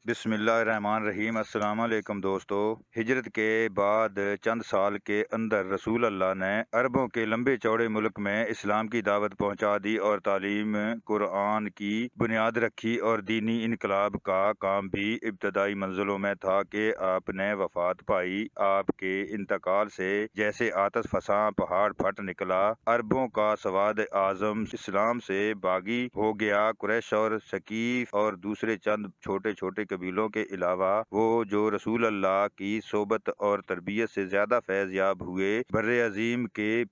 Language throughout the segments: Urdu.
بسم اللہ الرحمن الرحیم۔ السلام علیکم دوستو۔ ہجرت کے بعد چند سال کے اندر رسول اللہ نے عربوں کے لمبے چوڑے ملک میں اسلام کی دعوت پہنچا دی اور تعلیم قرآن کی بنیاد رکھی، اور دینی انقلاب کا کام بھی ابتدائی منزلوں میں تھا کہ آپ نے وفات پائی۔ آپ کے انتقال سے جیسے آتش فساں پہاڑ پھٹ نکلا۔ عربوں کا سواد اعظم اسلام سے باغی ہو گیا۔ قریش اور ثقیف اور دوسرے چند چھوٹے چھوٹے قبیلوں کے علاوہ وہ جو رسول اللہ کی صحبت اور تربیت سے زیادہ فیض یاب ہوئے، بر عظیم کے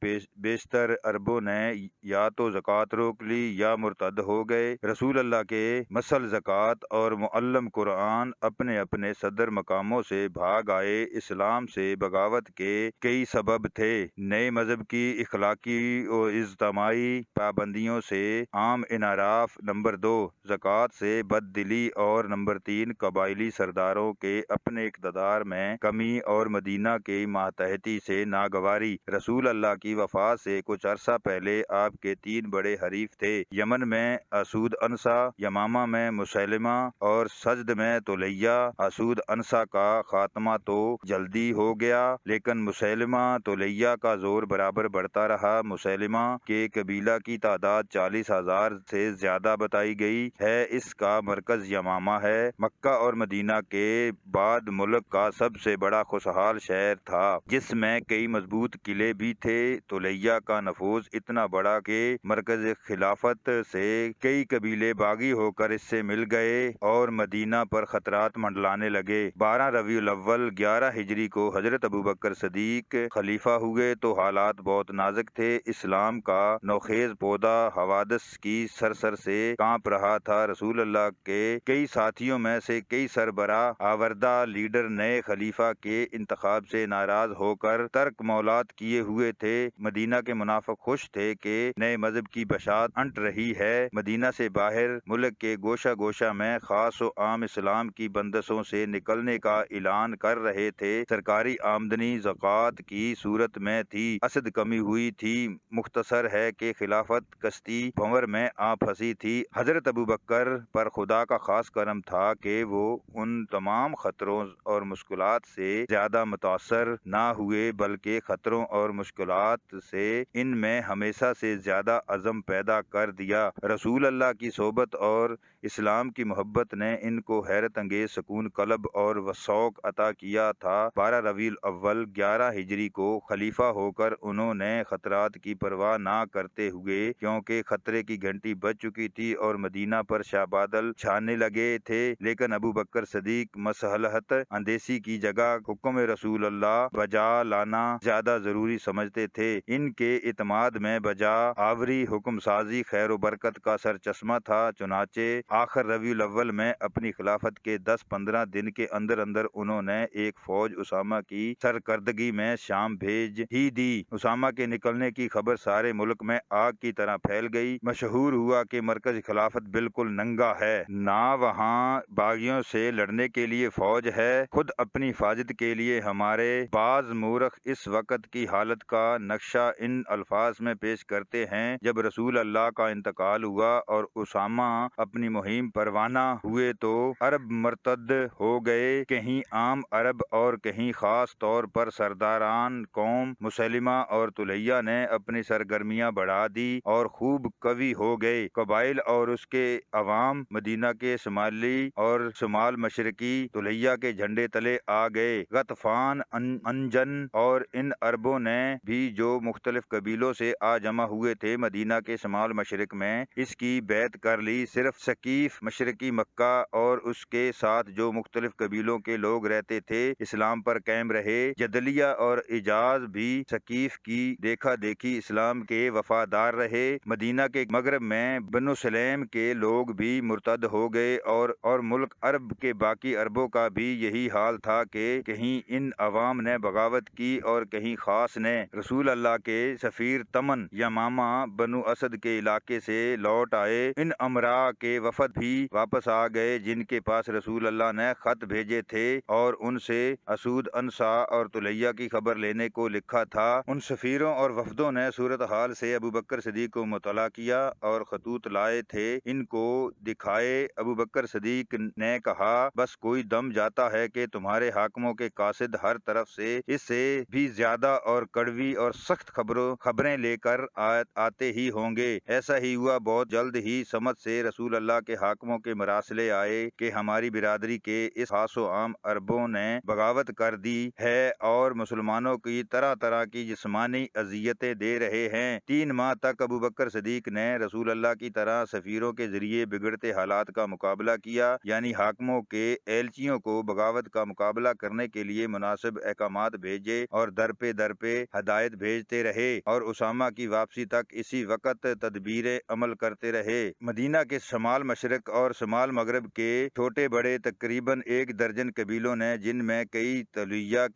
بیشتر عربوں نے یا تو زکوٰۃ روک لی یا مرتد ہو گئے۔ رسول اللہ کے مثل زکوٰۃ اور معلم قرآن اپنے اپنے صدر مقاموں سے بھاگ آئے۔ اسلام سے بغاوت کے کئی سبب تھے۔ نئے مذہب کی اخلاقی و اجتماعی پابندیوں سے عام انحراف، نمبر 2 زکوٰۃ سے بد دلی، اور نمبر 3 قبائلی سرداروں کے اپنے اقتدار میں کمی اور مدینہ کی ماتحتی سے ناگواری۔ رسول اللہ کی وفات سے کچھ عرصہ پہلے آپ کے 3 بڑے حریف تھے۔ یمن میں اسود انسا، یمامہ میں مسیلمہ اور سجد میں طلیہ۔ اسود انسا کا خاتمہ تو جلدی ہو گیا، لیکن مسیلمہ طلیہ کا زور برابر بڑھتا رہا۔ مسیلمہ کے قبیلہ کی تعداد 40,000 سے زیادہ بتائی گئی ہے۔ اس کا مرکز یمامہ ہے۔ مکہ اور مدینہ کے بعد ملک کا سب سے بڑا خوشحال شہر تھا، جس میں کئی مضبوط قلعے بھی تھے۔ طلیہ کا نفوذ اتنا بڑا کہ مرکز خلافت سے کئی قبیلے باغی ہو کر اس سے مل گئے اور مدینہ پر خطرات منڈلانے لگے۔ 12 ربیع الاول 11 ہجری کو حضرت ابوبکر صدیق خلیفہ ہوئے تو حالات بہت نازک تھے۔ اسلام کا نوخیز پودا حوادث کی سرسر سے کانپ رہا تھا۔ رسول اللہ کے کئی ساتھیوں میں سے کئی سربراہ آوردہ لیڈر نئے خلیفہ کے انتخاب سے ناراض ہو کر ترک مولات کیے ہوئے تھے۔ مدینہ کے منافق خوش تھے کہ نئے مذہب کی بشارت انٹ رہی ہے۔ مدینہ سے باہر ملک کے گوشہ گوشہ میں خاص و عام اسلام کی بندشوں سے نکلنے کا اعلان کر رہے تھے۔ سرکاری آمدنی زکوٰۃ کی صورت میں تھی، اسد کمی ہوئی تھی۔ مختصر ہے کہ خلافت کشتی بھنور میں آ پھنسی تھی۔ حضرت ابوبکر پر خدا کا خاص کرم تھا کہ وہ ان تمام خطروں اور مشکلات سے زیادہ متاثر نہ ہوئے، بلکہ خطروں اور مشکلات سے ان میں ہمیشہ سے زیادہ عزم پیدا کر دیا۔ رسول اللہ کی صحبت اور اسلام کی محبت نے ان کو حیرت انگیز سکون قلب اور شوق عطا کیا تھا۔ 12 ربیع الاول 11 ہجری کو خلیفہ ہو کر انہوں نے خطرات کی پرواہ نہ کرتے ہوئے، کیونکہ خطرے کی گھنٹی بج چکی تھی اور مدینہ پر شاہ بادل چھانے لگے تھے، لیکن ابوبکر صدیق مصلحت اندیشی کی جگہ حکم رسول اللہ بجا لانا زیادہ ضروری سمجھتے تھے۔ ان کے اعتماد میں بجا آوری حکم سازی خیر و برکت کا سرچشمہ تھا۔ چنانچہ آخر ربیع الاول میں اپنی خلافت کے 10-15 دن کے اندر اندر انہوں نے ایک فوج اسامہ کی سرکردگی میں شام بھیج ہی دی۔ اسامہ کے نکلنے کی خبر سارے ملک میں آگ کی طرح پھیل گئی۔ مشہور ہوا کہ مرکز خلافت بالکل ننگا ہے، نہ وہاں باغیوں سے لڑنے کے لیے فوج ہے۔ خود اپنی حفاظت کے لیے ہمارے بعض مورخ اس وقت کی حالت کا نقشہ ان الفاظ میں پیش کرتے ہیں: جب رسول اللہ کا انتقال ہوا اور اسامہ اپنی مہم پر روانہ ہوئے تو عرب مرتد ہو گئے، کہیں عام عرب اور کہیں خاص طور پر سرداران قوم مسیلمہ اور طلیہ نے اپنی سرگرمیاں بڑھا دی اور خوب قوی ہو گئے۔ قبائل اور اس کے عوام مدینہ کے شمالی اور شمال مشرقی طلیہ کے جھنڈے تلے آ گئے۔ غطفان، انجن اور ان عربوں نے بھی جو مختلف قبیلوں سے آ جمع ہوئے تھے، مدینہ کے شمال مشرق میں اس کی بیعت کر لی۔ صرف ثقیف مشرقی مکہ اور اس کے ساتھ جو مختلف قبیلوں کے لوگ رہتے تھے اسلام پر قائم رہے۔ جدلیہ اور اعجاز بھی ثقیف کی دیکھا دیکھی اسلام کے وفادار رہے۔ مدینہ کے مغرب میں بنو سلیم کے لوگ بھی مرتد ہو گئے اور ملک عرب کے باقی عربوں کا بھی یہی حال تھا کہ کہیں ان عوام نے بغاوت کی اور کہیں خاص نے۔ رسول اللہ کے سفیر تمن یمامہ بنو اسد کے علاقے سے لوٹ آئے۔ ان امراء کے وفد وفد بھی واپس آ گئے جن کے پاس رسول اللہ نے خط بھیجے تھے اور ان سے اسود انسا اور طلیہ کی خبر لینے کو لکھا تھا۔ ان سفیروں اور وفدوں نے صورتحال سے ابو بکر صدیق کو مطلع کیا اور خطوط لائے تھے، ان کو دکھائے۔ ابو بکر صدیق نے کہا بس کوئی دم جاتا ہے کہ تمہارے حاکموں کے قاصد ہر طرف سے اس سے بھی زیادہ اور کڑوی اور سخت خبریں لے کر آتے ہی ہوں گے۔ ایسا ہی ہوا، بہت جلد ہی سمت سے رسول اللہ کے حاکموں کے مراسلے آئے کہ ہماری برادری کے اس خاص و عام عربوں نے بغاوت کر دی ہے اور مسلمانوں کی طرح طرح کی جسمانی اذیتیں دے رہے ہیں۔ 3 ماہ تک ابو بکر صدیق نے رسول اللہ کی طرح سفیروں کے ذریعے بگڑتے حالات کا مقابلہ کیا، یعنی حاکموں کے ایلچیوں کو بغاوت کا مقابلہ کرنے کے لیے مناسب احکامات بھیجے اور در پہ ہدایت بھیجتے رہے اور اسامہ کی واپسی تک اسی وقت تدبیریں عمل کرتے رہے۔ مدینہ کے شمال مشرق اور شمال مغرب کے چھوٹے بڑے تقریباً 1 درجن قبیلوں نے، جن میں کئی طلیہ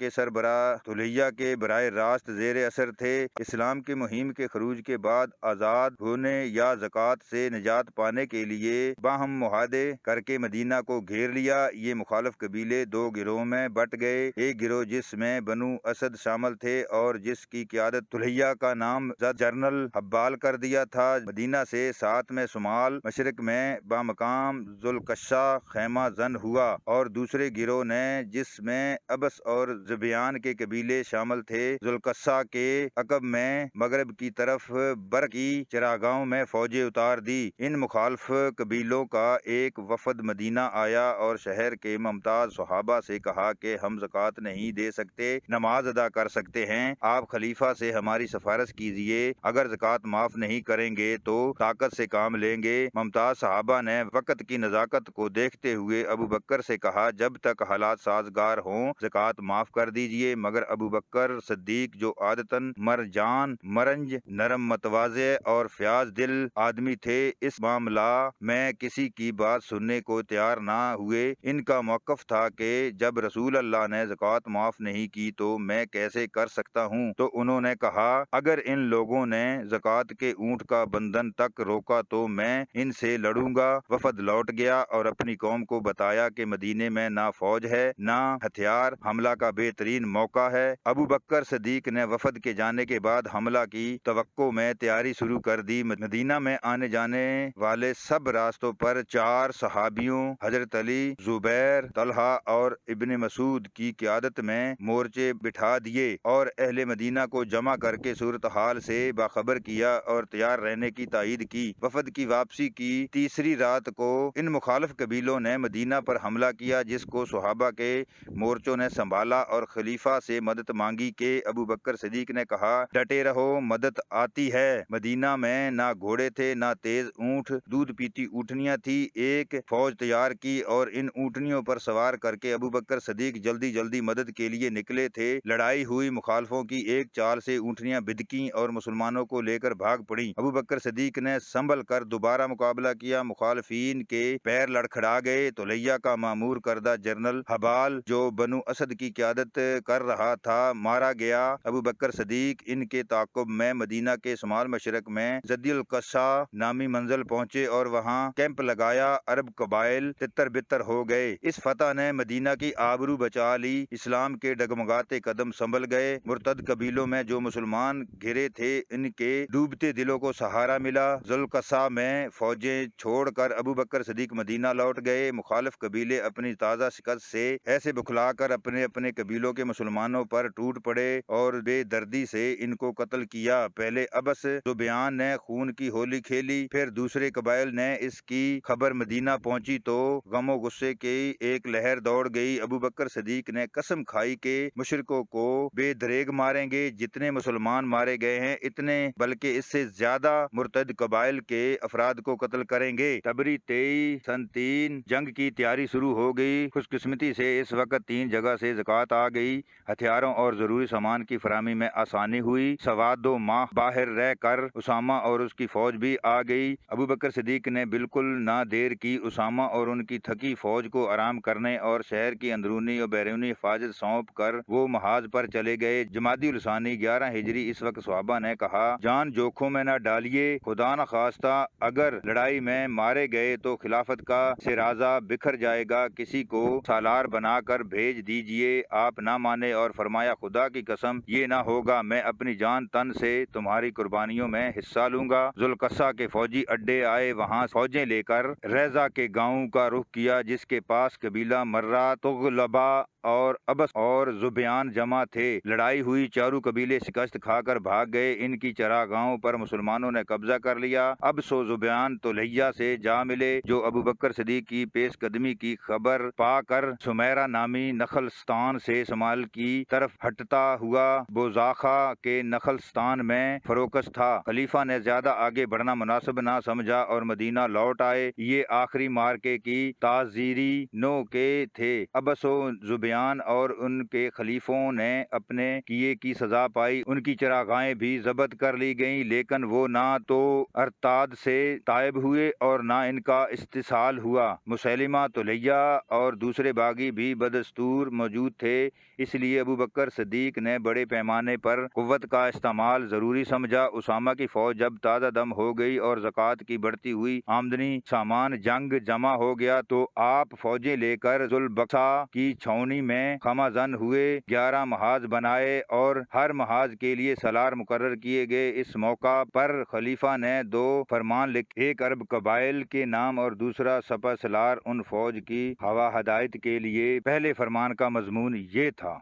کے براہ راست زیر اثر تھے، اسلام کی مہم کے خروج کے بعد آزاد ہونے یا زکوٰۃ سے نجات پانے کے لیے باہم معاہدے کر کے مدینہ کو گھیر لیا۔ یہ مخالف قبیلے 2 گروہوں میں بٹ گئے، ایک گروہ جس میں بنو اسد شامل تھے اور جس کی قیادت طلیہ کا نام جنرل حبال کر دیا تھا، مدینہ سے 7 میں شمال مشرق میں بامقام ذوالقشہ خیمہ زن ہوا، اور دوسرے گروہ نے جس میں ابس اور زبیان کے قبیلے شامل تھے، ذوالقشہ کے عقب میں مغرب کی طرف برق کی چراگاہوں میں فوجیں اتار دی۔ ان مخالف قبیلوں کا ایک وفد مدینہ آیا اور شہر کے ممتاز صحابہ سے کہا کہ ہم زکوٰۃ نہیں دے سکتے، نماز ادا کر سکتے ہیں، آپ خلیفہ سے ہماری سفارش کیجیے، اگر زکوٰۃ معاف نہیں کریں گے تو طاقت سے کام لیں گے۔ ممتاز صحابہ نے وقت کی نزاکت کو دیکھتے ہوئے ابو بکر سے کہا جب تک حالات سازگار ہوں زکوٰۃ معاف کر دیجیے، مگر ابو بکر صدیق جو عادتاً مرجان مرنج، نرم متواضع اور فیاض دل آدمی تھے، اس معاملہ میں کسی کی بات سننے کو تیار نہ ہوئے۔ ان کا موقف تھا کہ جب رسول اللہ نے زکوٰۃ معاف نہیں کی تو میں کیسے کر سکتا ہوں؟ تو انہوں نے کہا اگر ان لوگوں نے زکوٰۃ کے اونٹ کا بندھن تک روکا تو میں ان سے لڑوں گا۔ وفد لوٹ گیا اور اپنی قوم کو بتایا کہ مدینے میں نہ فوج ہے نہ ہتھیار، حملہ کا بہترین موقع ہے۔ ابو بکر صدیق نے وفد کے جانے کے بعد حملہ کی توقع میں تیاری شروع کر دی۔ مدینہ میں آنے جانے والے سب راستوں پر 4 صحابیوں حضرت علی، زبیر، طلحہ اور ابن مسعود کی قیادت میں مورچے بٹھا دیے اور اہل مدینہ کو جمع کر کے صورتحال سے باخبر کیا اور تیار رہنے کی تائید کی۔ وفد کی واپسی کی تیسری رات کو ان مخالف قبیلوں نے مدینہ پر حملہ کیا، جس کو صحابہ کے مورچوں نے سنبھالا اور خلیفہ سے مدد مانگی کہ ابو بکر صدیق نے کہا ڈٹے رہو، مدد آتی ہے۔ مدینہ میں نہ گھوڑے تھے نہ تیز اونٹ، دودھ پیتی اونٹنیاں تھی۔ ایک فوج تیار کی اور ان اونٹنیوں پر سوار کر کے ابو بکر صدیق جلدی مدد کے لیے نکلے تھے۔ لڑائی ہوئی، مخالفوں کی ایک چال سے اونٹنیاں بدکیں اور مسلمانوں کو لے کر بھاگ پڑیں۔ ابو بکر صدیق نے سنبھل کر دوبارہ مقابلہ کیا، مخالفین کے پیر لڑکھڑا گئے۔ طلیہ کا مامور کردہ جنرل حبال جو بنو اسد کی قیادت کر رہا تھا مارا گیا۔ ابو بکر صدیق ان کے تعاقب میں مدینہ کے شمال مشرق میں ذی القشہ نامی منزل پہنچے اور وہاں کیمپ لگایا۔ عرب قبائل تتر بتر ہو گئے۔ اس فتح نے مدینہ کی آبرو بچا لی، اسلام کے ڈگمگاتے قدم سنبھل گئے۔ مرتد قبیلوں میں جو مسلمان گھرے تھے ان کے ڈوبتے دلوں کو سہارا ملا۔ ذی القشہ میں فوجیں چھوڑ کر ابو بکر صدیق مدینہ لوٹ گئے۔ مخالف قبیلے اپنی تازہ شکست سے ایسے بکھلا کر اپنے اپنے قبیلوں کے مسلمانوں پر ٹوٹ پڑے اور بے دردی سے ان کو قتل کیا۔ پہلے ابس زبیان نے خون کی ہولی کھیلی، پھر دوسرے قبائل نے اس کی خبر مدینہ پہنچی تو غم و غصے کی ایک لہر دوڑ گئی۔ ابو بکر صدیق نے قسم کھائی کہ مشرکوں کو بے دریغ ماریں گے، جتنے مسلمان مارے گئے ہیں اتنے بلکہ اس سے زیادہ مرتد قبائل کے افراد کو قتل کریں گے۔ تبری 23 سن 3 جنگ کی تیاری شروع ہو گئی۔ خوش قسمتی سے اس وقت 3 جگہ سے زکوٰۃ آ گئی، ہتھیاروں اور ضروری سامان کی فراہمی میں آسانی ہوئی۔ سوا 2 ماہ باہر رہ کر اسامہ اور اس کی فوج بھی آ گئی۔ ابو بکر صدیق نے بالکل نہ دیر کی، اسامہ اور ان کی تھکی فوج کو آرام کرنے اور شہر کی اندرونی اور بیرونی حفاظت سونپ کر وہ محاذ پر چلے گئے۔ جمادی الثانی 11 ہجری اس وقت صحابہ نے کہا جان جوکھوں میں نہ ڈالیے، خدا نخواستہ اگر لڑائی میں مارا مارے گئے تو خلافت کا سرازہ بکھر جائے گا، کسی کو سالار بنا کر بھیج دیجئے۔ آپ نہ مانے اور فرمایا خدا کی قسم یہ نہ ہوگا، میں اپنی جان تن سے تمہاری قربانیوں میں حصہ لوں گا۔ ذوالقصہ کے فوجی اڈے آئے، وہاں فوجیں لے کر ریزہ کے گاؤں کا رخ کیا جس کے پاس قبیلہ مرہ، تغلبہ اور ابس اور زبیان جمع تھے۔ لڑائی ہوئی، چاروں قبیلے شکست کھا کر بھاگ گئے، ان کی چراگاہوں پر مسلمانوں نے قبضہ کر لیا۔ اب سو زبیان طلیحہ سے جا ملے جو ابو بکر صدیق کی پیش قدمی کی خبر پا کر سمیرہ نامی نخلستان سے شمال کی طرف ہٹتا ہوا بوزاخا کے نخلستان میں فروکش تھا۔ خلیفہ نے زیادہ آگے بڑھنا مناسب نہ سمجھا اور مدینہ لوٹ آئے۔ یہ آخری مارکے کی تعزیری نو کے تھے۔ ابس و زبیان اور ان کے خلیفوں نے اپنے کیے کی سزا پائی، ان کی چراگاہیں بھی ضبط کر لی گئیں، لیکن وہ نہ تو ارتاد سے تائب ہوئے اور نہ ان کا استحصال ہوا۔ مسیلمہ طلیحہ اور دوسرے باغی بھی بدستور موجود تھے، اس لیے ابو بکر صدیق نے بڑے پیمانے پر قوت کا استعمال ضروری سمجھا۔ اسامہ کی فوج جب تازہ دم ہو گئی اور زکوٰۃ کی بڑھتی ہوئی آمدنی سامان جنگ جمع ہو گیا تو آپ فوجیں لے کر ذوالبقسا کی چھاؤنی میں خیمہ زن ہوئے۔ 11 محاذ بنائے اور ہر محاذ کے لیے سالار مقرر کیے گئے۔ اس موقع پر خلیفہ نے 2 فرمان لکھے، ایک عرب قبائل کے نام اور دوسرا سپہ سالار ان فوج کی ہوا ہدایت کے لیے۔ پہلے فرمان کا مضمون یہ تھا